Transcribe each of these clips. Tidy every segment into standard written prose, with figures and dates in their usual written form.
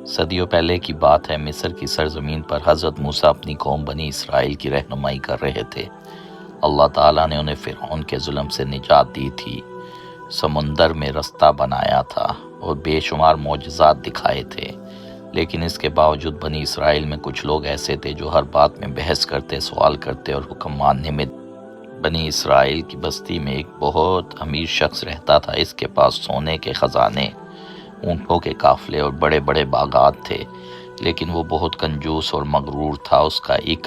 صدیوں پہلے کی بات ہے، مصر کی سرزمین پر حضرت موسیٰ اپنی قوم بنی اسرائیل کی رہنمائی کر رہے تھے۔ اللہ تعالیٰ نے انہیں فرعون کے ظلم سے نجات دی تھی، سمندر میں رستہ بنایا تھا اور بے شمار معجزات دکھائے تھے، لیکن اس کے باوجود بنی اسرائیل میں کچھ لوگ ایسے تھے جو ہر بات میں بحث کرتے، سوال کرتے اور حکم ماننے میں۔ بنی اسرائیل کی بستی میں ایک بہت امیر شخص رہتا تھا۔ اس کے پاس سونے کے خزانے، اونٹوں کے قافلے اور بڑے بڑے باغات تھے، لیکن وہ بہت کنجوس اور مغرور تھا۔ اس کا ایک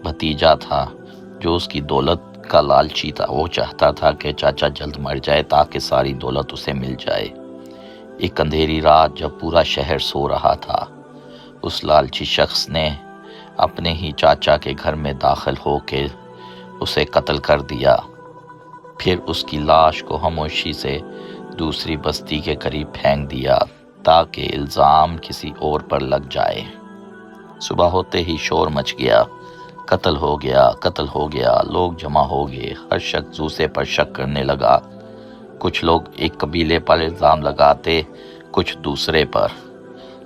بھتیجا تھا جو اس کی دولت کا لالچی تھا۔ وہ چاہتا تھا کہ چاچا جلد مر جائے تاکہ ساری دولت اسے مل جائے۔ ایک اندھیری رات جب پورا شہر سو رہا تھا، اس لالچی شخص نے اپنے ہی چاچا کے گھر میں داخل ہو کے اسے قتل کر دیا، پھر اس کی لاش کو خاموشی سے دوسری بستی کے قریب پھینک دیا تاکہ الزام کسی اور پر لگ جائے۔ صبح ہوتے ہی شور مچ گیا، قتل ہو گیا، قتل ہو گیا، لوگ جمع ہو گئے، ہر شخص دوسرے پر شک کرنے لگا۔ کچھ لوگ ایک قبیلے پر الزام لگاتے، کچھ دوسرے پر۔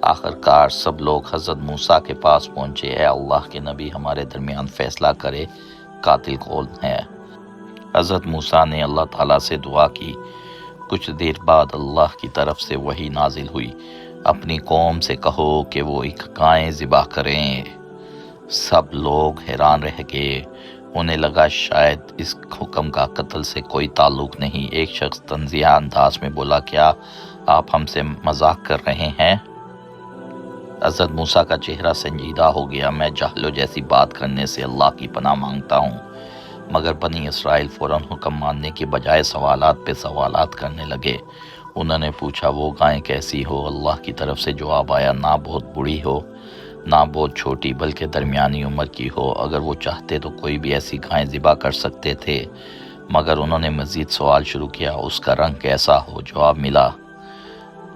آخرکار سب لوگ حضرت موسیٰ کے پاس پہنچے۔ اے اللہ کے نبی، ہمارے درمیان فیصلہ کرے، قاتل کون ہے؟ حضرت موسیٰ نے اللہ تعالیٰ سے دعا کی۔ کچھ دیر بعد اللہ کی طرف سے وحی نازل ہوئی، اپنی قوم سے کہو کہ وہ ایک گائے ذبح کریں۔ سب لوگ حیران رہ گئے، انہیں لگا شاید اس حکم کا قتل سے کوئی تعلق نہیں۔ ایک شخص طنزیہ انداز میں بولا، کیا آپ ہم سے مذاق کر رہے ہیں؟ حضرت موسیٰ کا چہرہ سنجیدہ ہو گیا۔ میں جاہلوں جیسی بات کرنے سے اللہ کی پناہ مانگتا ہوں، مگر بنی اسرائیل فوراً حکم ماننے کے بجائے سوالات پہ سوالات کرنے لگے۔ انہوں نے پوچھا، وہ گائے کیسی ہو؟ اللہ کی طرف سے جواب آیا، نہ بہت بڑی ہو، نہ بہت چھوٹی، بلکہ درمیانی عمر کی ہو۔ اگر وہ چاہتے تو کوئی بھی ایسی گائے ذبح کر سکتے تھے، مگر انہوں نے مزید سوال شروع کیا، اس کا رنگ کیسا ہو؟ جواب ملا،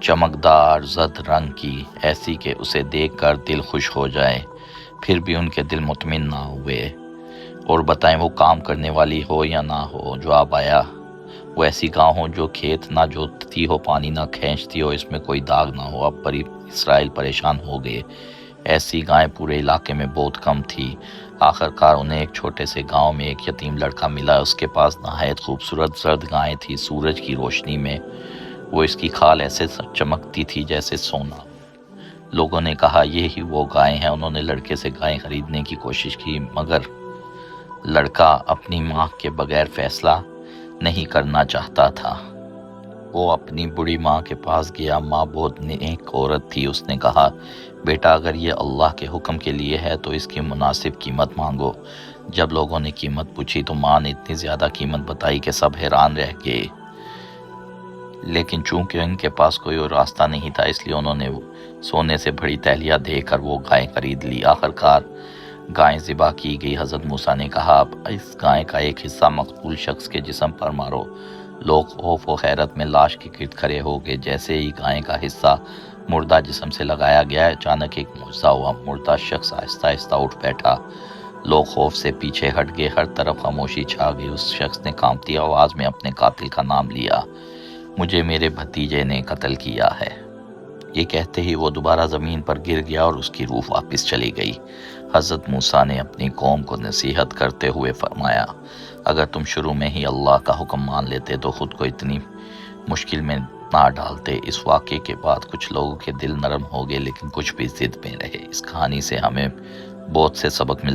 چمکدار زرد رنگ کی، ایسی کہ اسے دیکھ کر دل خوش ہو جائے۔ پھر بھی ان کے دل مطمئن نہ ہوئے۔ اور بتائیں، وہ کام کرنے والی ہو یا نہ ہو؟ جواب آیا، وہ ایسی گاؤں ہو جو کھیت نہ جوتتی ہو، پانی نہ کھینچتی ہو، اس میں کوئی داغ نہ ہو۔ اب بنی اسرائیل پریشان ہو گئے، ایسی گائیں پورے علاقے میں بہت کم تھی۔ آخرکار انہیں ایک چھوٹے سے گاؤں میں ایک یتیم لڑکا ملا۔ اس کے پاس نہایت خوبصورت زرد گائیں تھی۔ سورج کی روشنی میں وہ اس کی کھال ایسے چمکتی تھی جیسے سونا۔ لوگوں نے کہا، یہی وہ گائیں ہیں۔ انہوں نے لڑکے سے گائیں خریدنے کی کوشش کی، مگر لڑکا اپنی ماں کے بغیر فیصلہ نہیں کرنا چاہتا تھا۔ وہ اپنی بوڑھی ماں کے پاس گیا۔ ماں بہت نیک عورت تھی۔ اس نے کہا، بیٹا، اگر یہ اللہ کے حکم کے لیے ہے تو اس کی مناسب قیمت مانگو۔ جب لوگوں نے قیمت پوچھی تو ماں نے اتنی زیادہ قیمت بتائی کہ سب حیران رہ گئے، لیکن چونکہ ان کے پاس کوئی اور راستہ نہیں تھا، اس لیے انہوں نے سونے سے بھری تہلیہ دے کر وہ گائیں خرید لی۔ آخرکار گائیں ذبح کی گئی۔ حضرت موسیٰ نے کہا، اب اس گائے کا ایک حصہ مقتول شخص کے جسم پر مارو۔ لوگ خوف و حیرت میں لاش کے گرد کھڑے ہو گئے۔ جیسے ہی گائے کا حصہ مردہ جسم سے لگایا گیا، اچانک ایک معجزہ ہوا۔ مردہ شخص آہستہ آہستہ اٹھ بیٹھا۔ لوگ خوف سے پیچھے ہٹ گئے، ہر طرف خاموشی چھا گئی۔ اس شخص نے کانپتی آواز میں اپنے قاتل کا نام لیا، مجھے میرے بھتیجے نے قتل کیا ہے۔ یہ کہتے ہی وہ دوبارہ زمین پر گر گیا اور اس کی روح واپس چلی گئی۔ حضرت موسیٰ نے اپنی قوم کو نصیحت کرتے ہوئے فرمایا، اگر تم شروع میں ہی اللہ کا حکم مان لیتے تو خود کو اتنی مشکل میں نہ ڈالتے۔ اس واقعے کے بعد کچھ لوگوں کے دل نرم ہو گئے، لیکن کچھ بھی ضد میں رہے۔ اس کہانی سے ہمیں بہت سے سبق ملتے